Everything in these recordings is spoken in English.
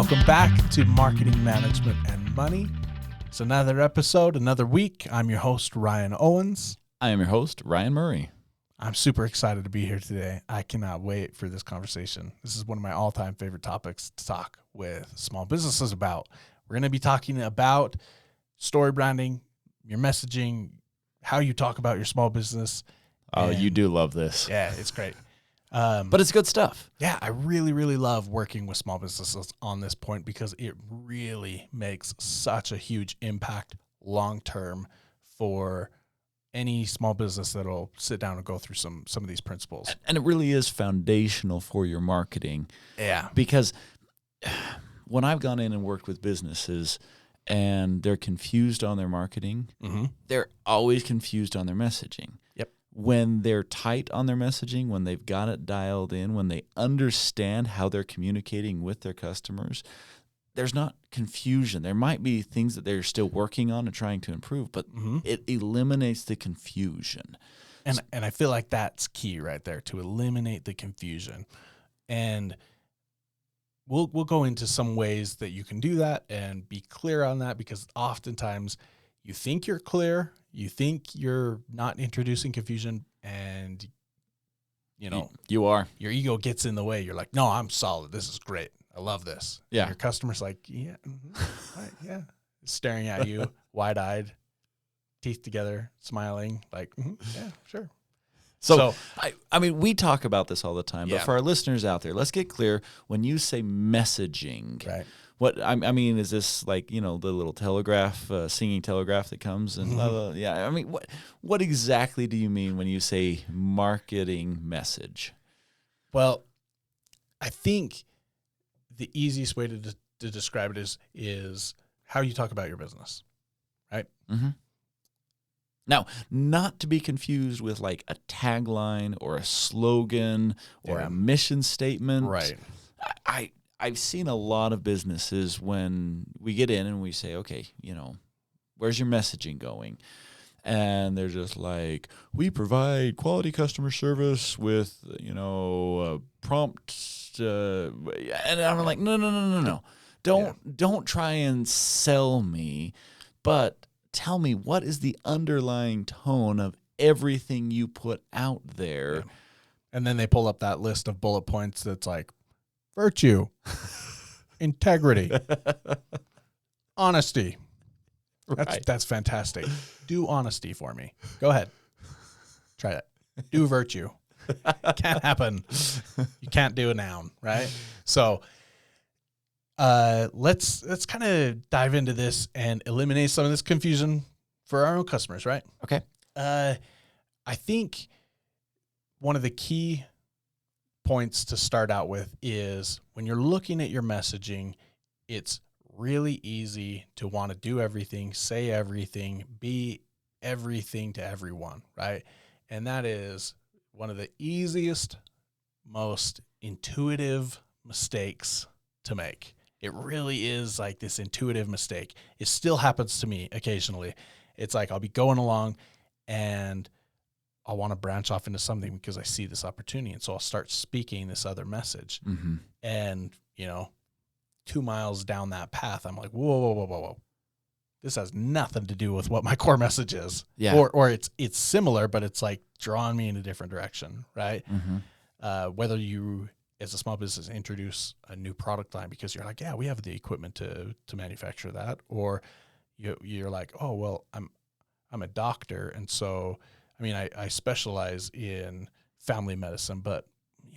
Welcome back to Marketing Management and Money. It's another episode, another week. I'm your host, Ryan Owens. I am your host, Ryan Murray. I'm super excited to be here today. I cannot wait for this conversation. This is one of my all-time favorite topics to talk with small businesses about. We're going to be talking about story branding, your messaging, how you talk about your small business. Oh, you do love this. Yeah, it's great. But it's good stuff. Yeah, I really, really love working with small businesses on this point because it really makes such a huge impact long-term for any small business that'll sit down and go through some of these principles. And it really is foundational for your marketing. Yeah. Because when I've gone in and worked with businesses and they're confused on their marketing, they're always confused on their messaging. Yep. When they're tight on their messaging, when they've got it dialed in, when they understand how they're communicating with their customers, there's not confusion. There might be things that they're still working on and trying to improve, but it eliminates the confusion. And I feel like that's key right there, to eliminate the confusion. And we'll go into some ways that you can do that and be clear on that, because oftentimes you think you're clear, you think you're not introducing confusion, and you are. Your ego gets in the way. You're like, no, I'm solid. This is great. I love this. Yeah. And your customer's like, yeah, right, yeah. Staring at you, wide-eyed, teeth together, smiling, like, yeah, sure. So I mean, we talk about this all the time, but Yeah. for our listeners out there, let's get clear. When you say messaging, Right. what I mean, is this like, the little telegraph, singing telegraph that comes and blah, blah, yeah. I mean, what exactly do you mean when you say marketing message? Well, I think the easiest way to describe it is how you talk about your business, right? Mm-hmm. Now, not to be confused with like a tagline or a slogan or a mission statement. Right. I've seen a lot of businesses when we get in and we say, okay, where's your messaging going? And they're just like, we provide quality customer service with, prompt. And I'm like, no. Don't try and sell me, but tell me, what is the underlying tone of everything you put out there? Yeah. And then they pull up that list of bullet points that's like virtue, integrity, honesty. That's fantastic. Do honesty for me. Go ahead. Try that. Do virtue. Can't happen. You can't do a noun, right? So let's kind of dive into this and eliminate some of this confusion for our own customers, right? Okay. I think one of the key points to start out with is when you're looking at your messaging, it's really easy to want to do everything, say everything, be everything to everyone, right? And that is one of the easiest, most intuitive mistakes to make. It really is like this intuitive mistake. It still happens to me occasionally. It's like I'll be going along and I'll want to branch off into something because I see this opportunity. And so I'll start speaking this other message. Mm-hmm. And, 2 miles down that path, I'm like, whoa. This has nothing to do with what my core message is. Yeah. Or it's similar, but it's like drawing me in a different direction, right? Mm-hmm. Whether you, as a small business, introduce a new product line because you're like, yeah, we have the equipment to manufacture that, or you're like, oh, well, I'm a doctor, and so I specialize in family medicine, but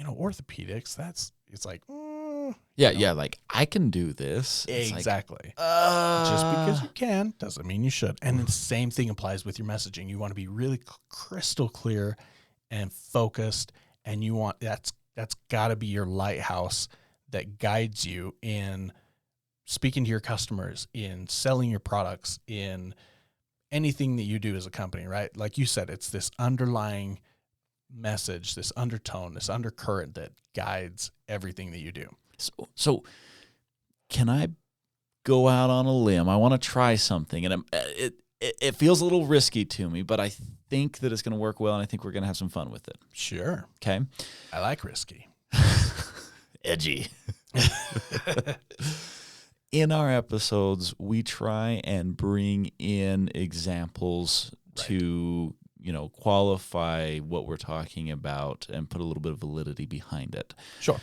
orthopedics, it's like like I can do this. Exactly. Just because you can doesn't mean you should. And the same thing applies with your messaging. You want to be really crystal clear and focused, and you want that's got to be your lighthouse that guides you in speaking to your customers, in selling your products, in anything that you do as a company, right? Like you said, it's this underlying message, this undertone, this undercurrent that guides everything that you do. So can I go out on a limb? I want to try something, and it feels a little risky to me, but I think that it's going to work well, and I think we're going to have some fun with it. Sure. Okay. I like risky. Edgy. in our episodes, we try and bring in examples to, qualify what we're talking about and put a little bit of validity behind it. Sure.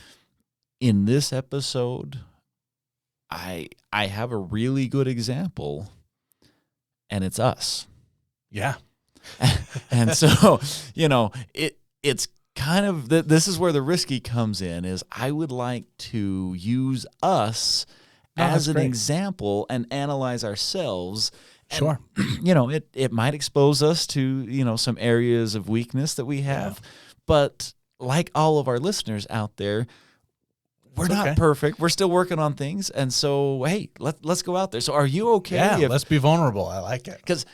In this episode, I have a really good example, and it's us. Yeah. And so, it's kind of, this is where the risky comes in, is I would like to use us as an example and analyze ourselves. And, sure. It might expose us to, some areas of weakness that we have. Yeah. But like all of our listeners out there, we're not perfect. We're still working on things. And so, hey, let's go out there. So are you okay? Yeah, let's be vulnerable. I like it. Because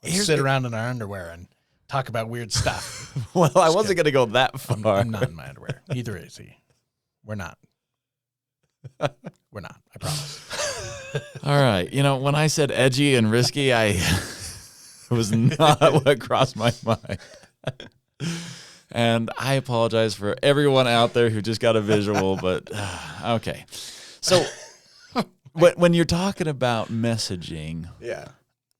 sit around in our underwear and talk about weird stuff. Well, I wasn't going to go that far. I'm not in my underwear. Neither is he. We're not. We're not. I promise. All right. When I said edgy and risky, it was not what crossed my mind. And I apologize for everyone out there who just got a visual, but okay. So when you're talking about messaging,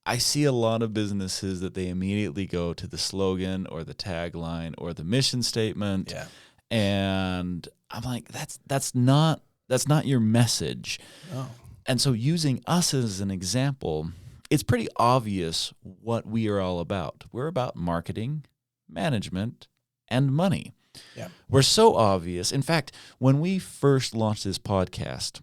I see a lot of businesses that they immediately go to the slogan or the tagline or the mission statement. Yeah. And I'm like, that's not your message. Oh. And so using us as an example, it's pretty obvious what we are all about. We're about marketing, management, and money. Yeah. We're so obvious. In fact, when we first launched this podcast,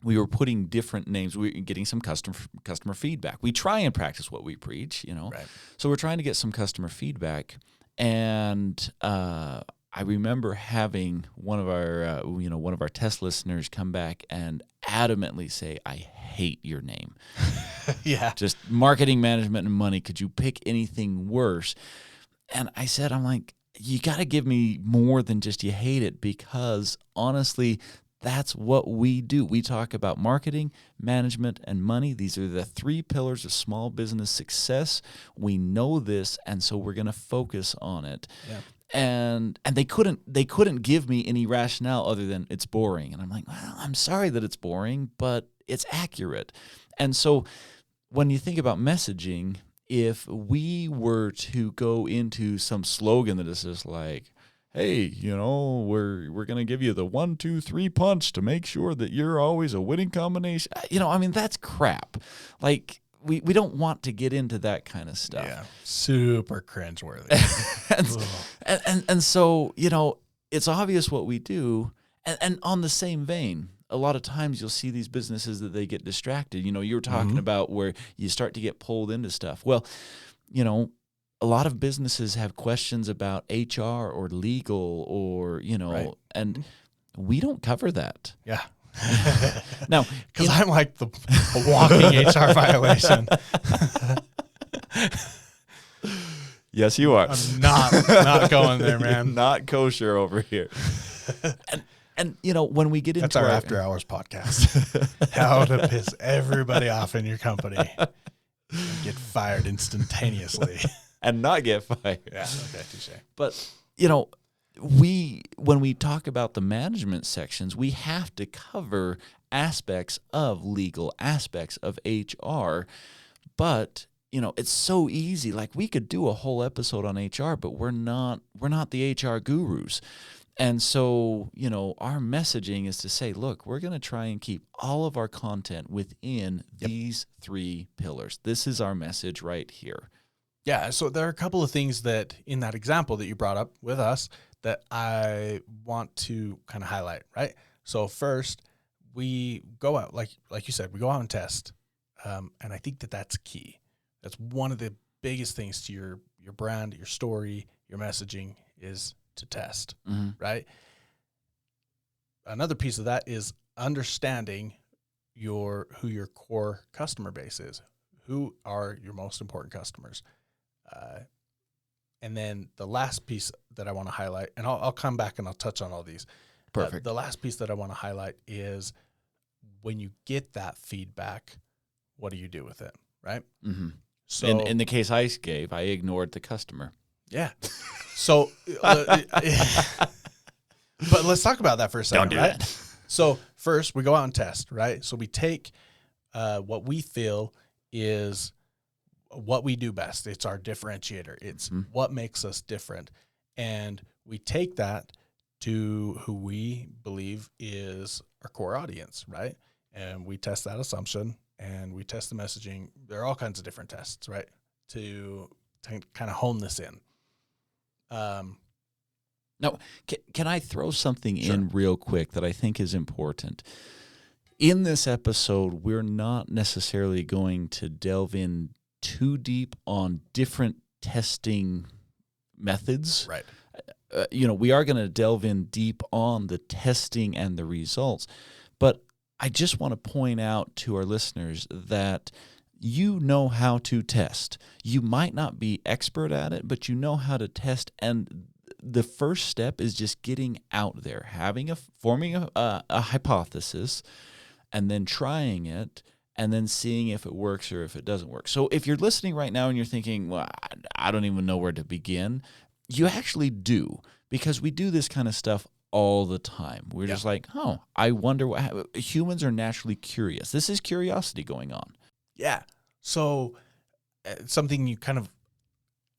we were putting different names. We were getting some customer feedback. We try and practice what we preach, Right. So we're trying to get some customer feedback. And I remember having one of our test listeners come back and adamantly say, "I hate your name." Yeah. Just marketing, management, and money. Could you pick anything worse? And I said, I'm like, you got to give me more than just you hate it, because honestly, that's what we do. We talk about marketing, management, and money. These are the 3 pillars of small business success. We know this, and so we're going to focus on it. Yeah. And they couldn't give me any rationale other than it's boring. And I'm like, well, I'm sorry that it's boring, but it's accurate. And so when you think about messaging, if we were to go into some slogan that is just like, hey, we're going to give you the 1, 2, 3 punch to make sure that you're always a winning combination. That's crap. Like, we don't want to get into that kind of stuff. Yeah. Super cringeworthy. and so, it's obvious what we do. And on the same vein, a lot of times you'll see these businesses that they get distracted. You were talking about where you start to get pulled into stuff. Well, a lot of businesses have questions about HR or legal or, Right. and we don't cover that. Yeah. Now, because I'm like a walking HR violation. Yes, you are. I'm not going there, man. Not kosher over here. And when we get into that's our after hours podcast, how to piss everybody off in your company and get fired instantaneously and not get fired. Yeah, okay, touche. But when we talk about the management sections, we have to cover aspects of legal, aspects of HR, but it's so easy. Like, we could do a whole episode on HR, but we're not the HR gurus. And so, our messaging is to say, look, we're going to try and keep all of our content within these 3 pillars. This is our message right here. Yeah, so there are a couple of things that in that example that you brought up with us that I want to kind of highlight, right? So first, we go out, like you said, we go out and test. And I think that's key. That's one of the biggest things to your brand, your story, your messaging is to test, right? Another piece of that is understanding who your core customer base is. Who are your most important customers? And then the last piece that I want to highlight, and I'll come back and I'll touch on all these. Perfect. The last piece that I want to highlight is when you get that feedback, what do you do with it, right? Mm-hmm. So in the case I gave, I ignored the customer. Yeah. So, but let's talk about that for a second, Don't do right? that. So first we go out and test, right? So we take what we feel is what we do best. It's our differentiator. It's what makes us different. And we take that to who we believe is our core audience, right? And we test that assumption and we test the messaging. There are all kinds of different tests, right? To kind of hone this in. Now, can I throw something in real quick that I think is important? In this episode, we're not necessarily going to delve in too deep on different testing methods. Right. We are going to delve in deep on the testing and the results. But I just want to point out to our listeners that you know how to test. You might not be expert at it, but you know how to test. And the first step is just getting out there, forming a hypothesis, and then trying it, and then seeing if it works or if it doesn't work. So if you're listening right now and you're thinking, well, I don't even know where to begin, you actually do, because we do this kind of stuff all the time. We're just like, I wonder what humans are naturally curious. This is curiosity going on. Yeah. So something you kind of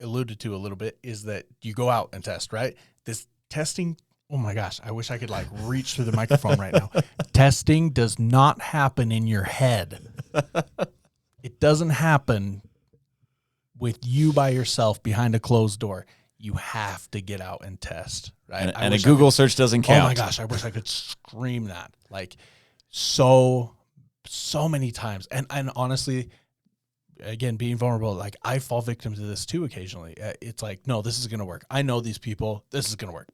alluded to a little bit is that you go out and test, right? This testing, oh my gosh, I wish I could like reach through the microphone right now. Testing does not happen in your head. It doesn't happen with you by yourself behind a closed door. You have to get out and test, right? And a Google search doesn't count. Oh my gosh, I wish I could scream that. Like so many times. And right. Again, being vulnerable, like I fall victim to this too occasionally. It's like, no, this is going to work. I know these people. This is going to work.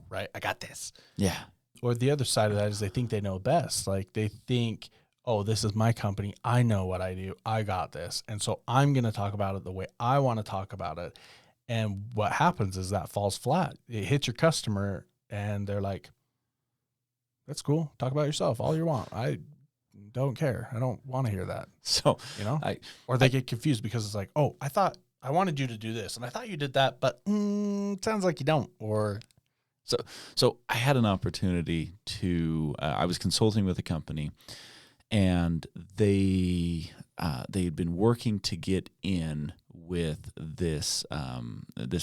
Right? I got this. Yeah. Or the other side of that is they think they know best. Like they think, oh, this is my company. I know what I do. I got this. And so I'm going to talk about it the way I want to talk about it. And what happens is that falls flat. It hits your customer and they're like, that's cool. Talk about yourself all you want. I don't care. I don't want to hear that. So, or they get confused because it's like, oh, I thought I wanted you to do this and I thought you did that, but sounds like you don't. Or so I had an opportunity to, I was consulting with a company and they had been working to get in with this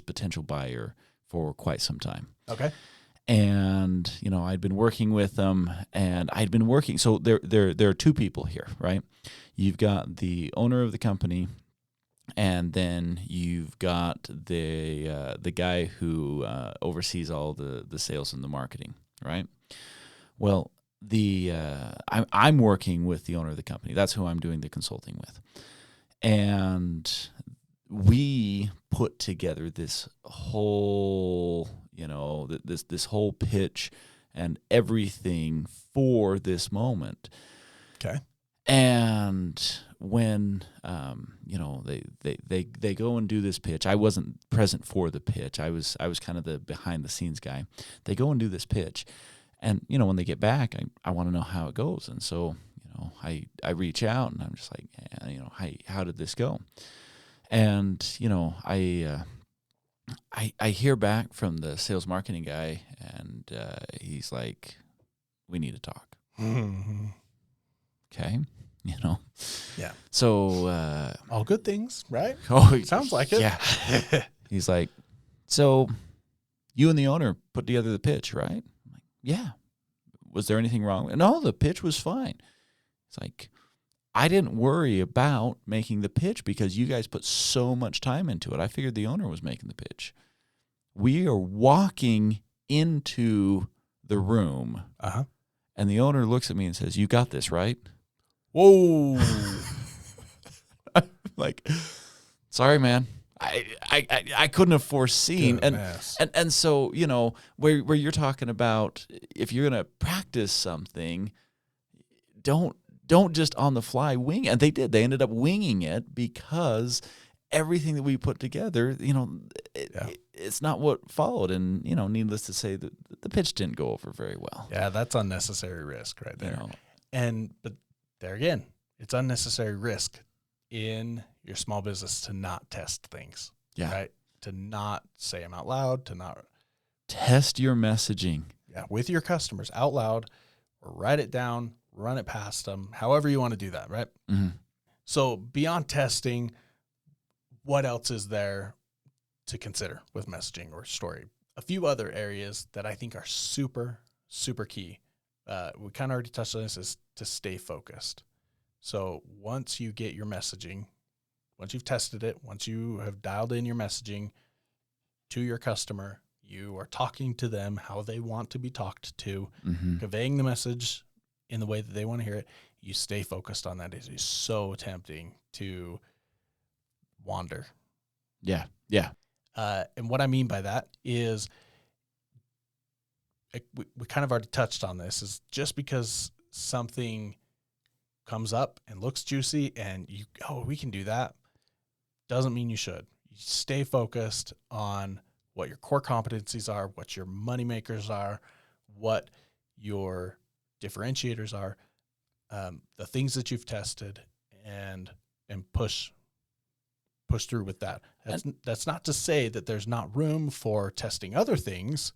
potential buyer for quite some time. Okay. And, I'd been working with them and I'd been working. So there are two people here, right? You've got the owner of the company and then you've got the guy who oversees all the sales and the marketing, right? Well, I'm working with the owner of the company. That's who I'm doing the consulting with. And we put together this whole, this whole pitch and everything for this moment. Okay. And when, they go and do this pitch, I wasn't present for the pitch. I was kind of the behind the scenes guy. They go and do this pitch. And, when they get back, I want to know how it goes. And so, I reach out and I'm just like, how did this go? And, I hear back from the sales marketing guy and he's like, we need to talk. Mm-hmm. Okay. Yeah. So, all good things, right? Oh, sounds like it. Yeah. He's like, so you and the owner put together the pitch, right? I'm like, yeah. Was there anything wrong? No, the pitch was fine. It's like, I didn't worry about making the pitch because you guys put so much time into it. I figured the owner was making the pitch. We are walking into the room, and the owner looks at me and says, you got this, right? Whoa. I'm like, sorry, man. I couldn't have foreseen. And so, where you're talking about if you're going to practice something, don't just on the fly wing it. And they did. They ended up winging it because everything that we put together, it's not what followed. And, needless to say, the pitch didn't go over very well. Yeah, that's unnecessary risk right there. But there again, it's unnecessary risk in your small business to not test things. Yeah. Right? To not say them out loud, to not test your messaging. Yeah, with your customers out loud. or write it down, run it past them, however you want to do that, right? Mm-hmm. So beyond testing, what else is there to consider with messaging or story? A few other areas that I think are super, super key. We kind of already touched on this, is to stay focused. So once you get your messaging, once you've tested it, once you have dialed in your messaging to your customer, you are talking to them how they want to be talked to, Mm-hmm. conveying the message in the way that they want to hear it. You stay focused on that. It is so tempting to wander. Yeah. Yeah. And what I mean by that is, we kind of already touched on this, is just because something comes up and looks juicy and we can do that, doesn't mean you should. You stay focused on what your core competencies are, what your money makers are, what your differentiators are, the things that you've tested, and push through with that. That's not to say that there's not room for testing other things,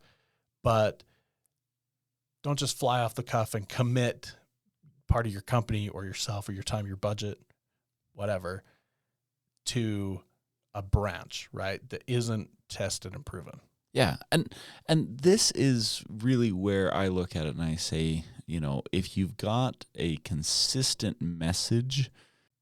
but don't just fly off the cuff and commit part of your company or yourself or your time, your budget, whatever, to a branch, right, that isn't tested and proven. Yeah. And this is really where I look at it and I say, if you've got a consistent message,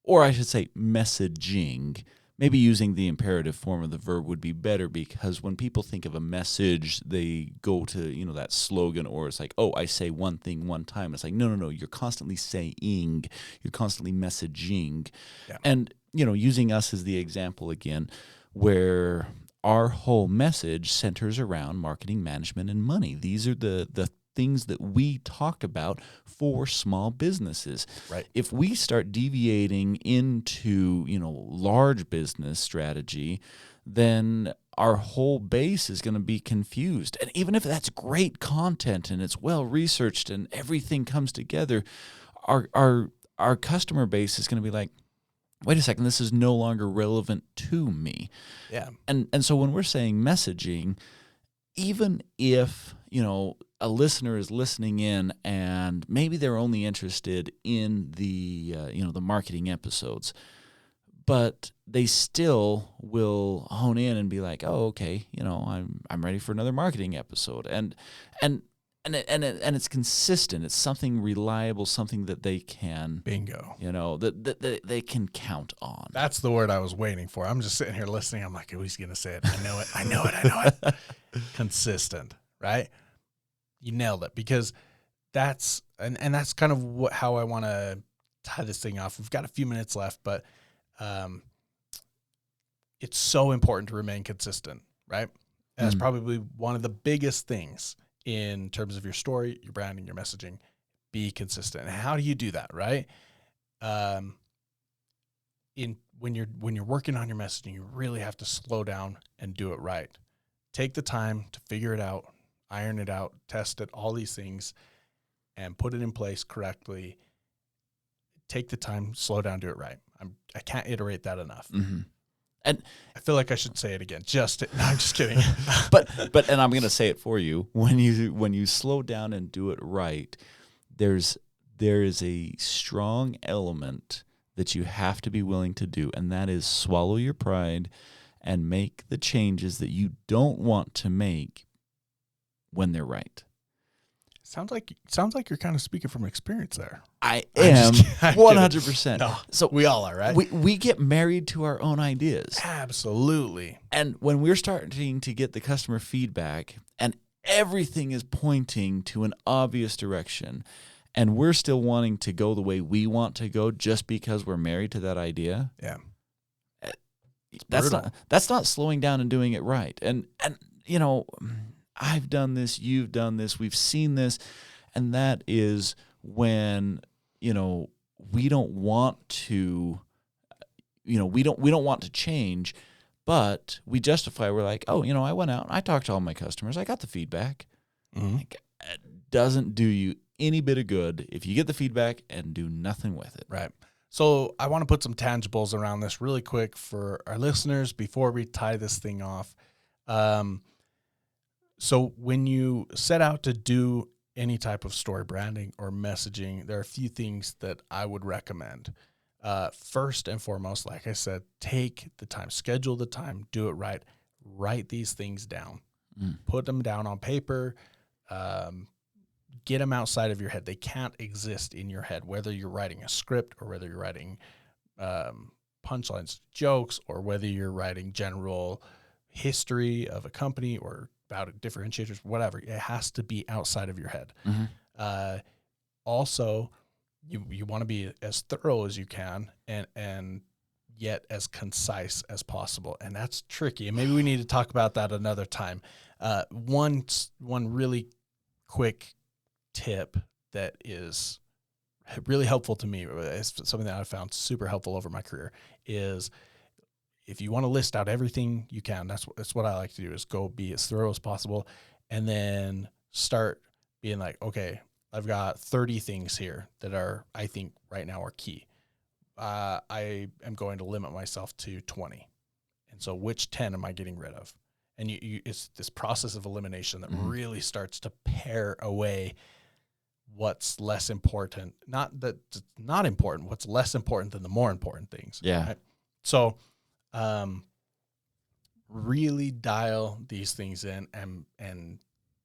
or I should say messaging, maybe using the imperative form of the verb would be better, because when people think of a message, they go to, that slogan, or it's like, oh, I say one thing one time. It's like, no, you're constantly saying, you're constantly messaging. Yeah. And, using us as the example again, where our whole message centers around marketing, management, and money. These are the things that we talk about for small businesses. Right. If we start deviating into, large business strategy, then our whole base is going to be confused. And even if that's great content and it's well researched and everything comes together, our customer base is going to be like, wait a second, this is no longer relevant to me. Yeah. And so when we're saying messaging, even if, a listener is listening in and maybe they're only interested in the marketing episodes, but they still will hone in and be like, oh, okay, I'm ready for another marketing episode. And it's consistent. It's something reliable, something that they can, Bingo. that they can count on. That's the word I was waiting for. I'm just sitting here listening. I'm like, oh, he's going to say it. I know it. Consistent, right? You nailed it, because that's kind of how I want to tie this thing off. We've got a few minutes left, but it's so important to remain consistent, right? And that's probably one of the biggest things in terms of your story, your branding, your messaging. Be consistent. And how do you do that, right? When you're working on your messaging, you really have to slow down and do it right. Take the time to figure it out, iron it out, test it, all these things, and put it in place correctly. Take the time, slow down, do it right. I can't iterate that enough. Mm-hmm. And I feel like I should say it again. No, I'm just kidding. but and I'm going to say it for you. When you slow down and do it right, there is a strong element that you have to be willing to do, and that is swallow your pride and make the changes that you don't want to make when they're right. Sounds like you're kind of speaking from experience there. I am 100%. No, so we all are, right? We get married to our own ideas. Absolutely. And when we're starting to get the customer feedback and everything is pointing to an obvious direction, and we're still wanting to go the way we want to go just because we're married to that idea. Yeah. That's not slowing down and doing it right. And I've done this, you've done this, we've seen this, and that is when we don't want to we don't want to change, but we justify. We're like, oh, I went out and I talked to all my customers, I got the feedback. Mm-hmm. It doesn't do you any bit of good if you get the feedback and do nothing with it. Right. So I want to put some tangibles around this really quick for our listeners before we tie this thing off. So when you set out to do any type of story branding or messaging, there are a few things that I would recommend. First and foremost, like I said, take the time, schedule the time, do it right, write these things down, put them down on paper, get them outside of your head. They can't exist in your head, whether you're writing a script or whether you're writing punchlines, jokes, or whether you're writing general history of a company or about differentiators, whatever. It has to be outside of your head. Also, you want to be as thorough as you can and yet as concise as possible. And that's tricky. And maybe we need to talk about that another time. One really quick tip that is really helpful to me, it's something that I've found super helpful over my career, is if you want to list out everything you can, that's what I like to do, is go be as thorough as possible, and then start being like, okay, I've got 30 things here that I think right now are key. I am going to limit myself to 20. And so which 10 am I getting rid of? And it's this process of elimination that really starts to pare away what's less important. Not that it's not important, what's less important than the more important things. Yeah. Right? So really dial these things in and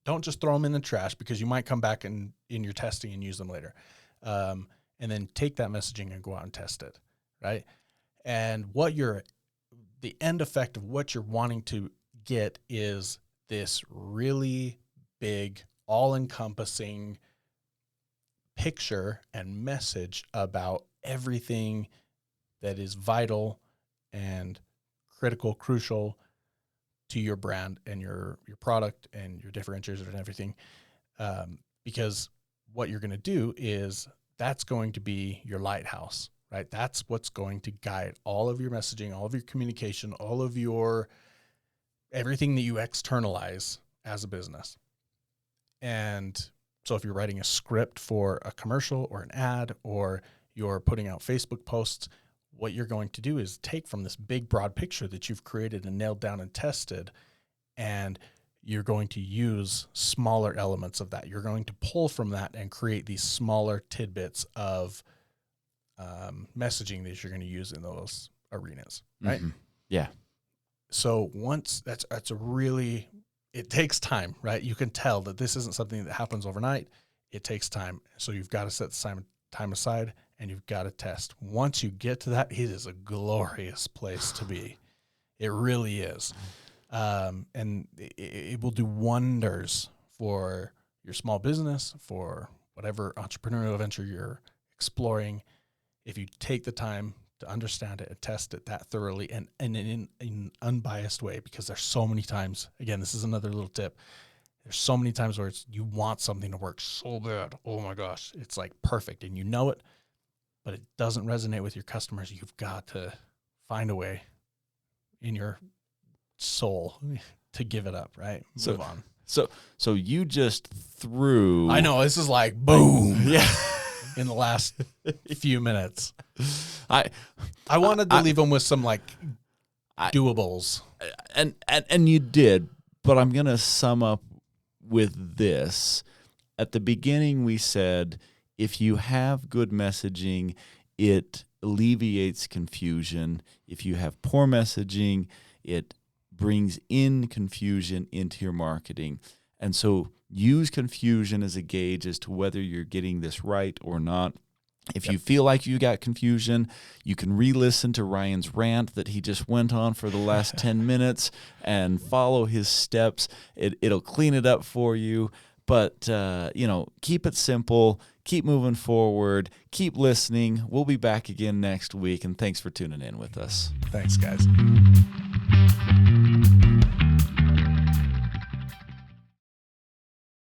don't just throw them in the trash, because you might come back in your testing and use them later. And then take that messaging and go out and test it, right? And the end effect of what you're wanting to get is this really big, all-encompassing picture and message about everything that is vital and critical, crucial to your brand and your product and your differentiators and everything. Because what you're going to do is that's going to be your lighthouse, right? That's what's going to guide all of your messaging, all of your communication, all of your everything that you externalize as a business. And so if you're writing a script for a commercial or an ad, or you're putting out Facebook posts, what you're going to do is take from this big, broad picture that you've created and nailed down and tested, and you're going to use smaller elements of that. You're going to pull from that and create these smaller tidbits of messaging that you're going to use in those arenas, right? Yeah. So once that's it takes time, right? You can tell that this isn't something that happens overnight. It takes time. So you've got to set the time aside, and you've got to test. Once you get to that, it is a glorious place to be. It really is. And it will do wonders for your small business, for whatever entrepreneurial venture you're exploring, if you take the time to understand it and test it that thoroughly and in an unbiased way. Because there's so many times, again, this is another little tip, there's so many times where you want something to work so bad. Oh my gosh, it's like perfect, and you know it, but it doesn't resonate with your customers. You've got to find a way in your soul to give it up, right? Move on. So you just threw. I know, this is like boom. Yeah. In the last few minutes. I wanted to leave them with some doables. And you did, but I'm going to sum up with this. At the beginning, we said, if you have good messaging, it alleviates confusion. If you have poor messaging, it brings in confusion into your marketing. And so use confusion as a gauge as to whether you're getting this right or not. If you feel like you got confusion, you can re-listen to Ryan's rant that he just went on for the last 10 minutes and follow his steps. It'll clean it up for you. But, keep it simple. Keep moving forward. Keep listening. We'll be back again next week, and thanks for tuning in with us. Thanks, guys.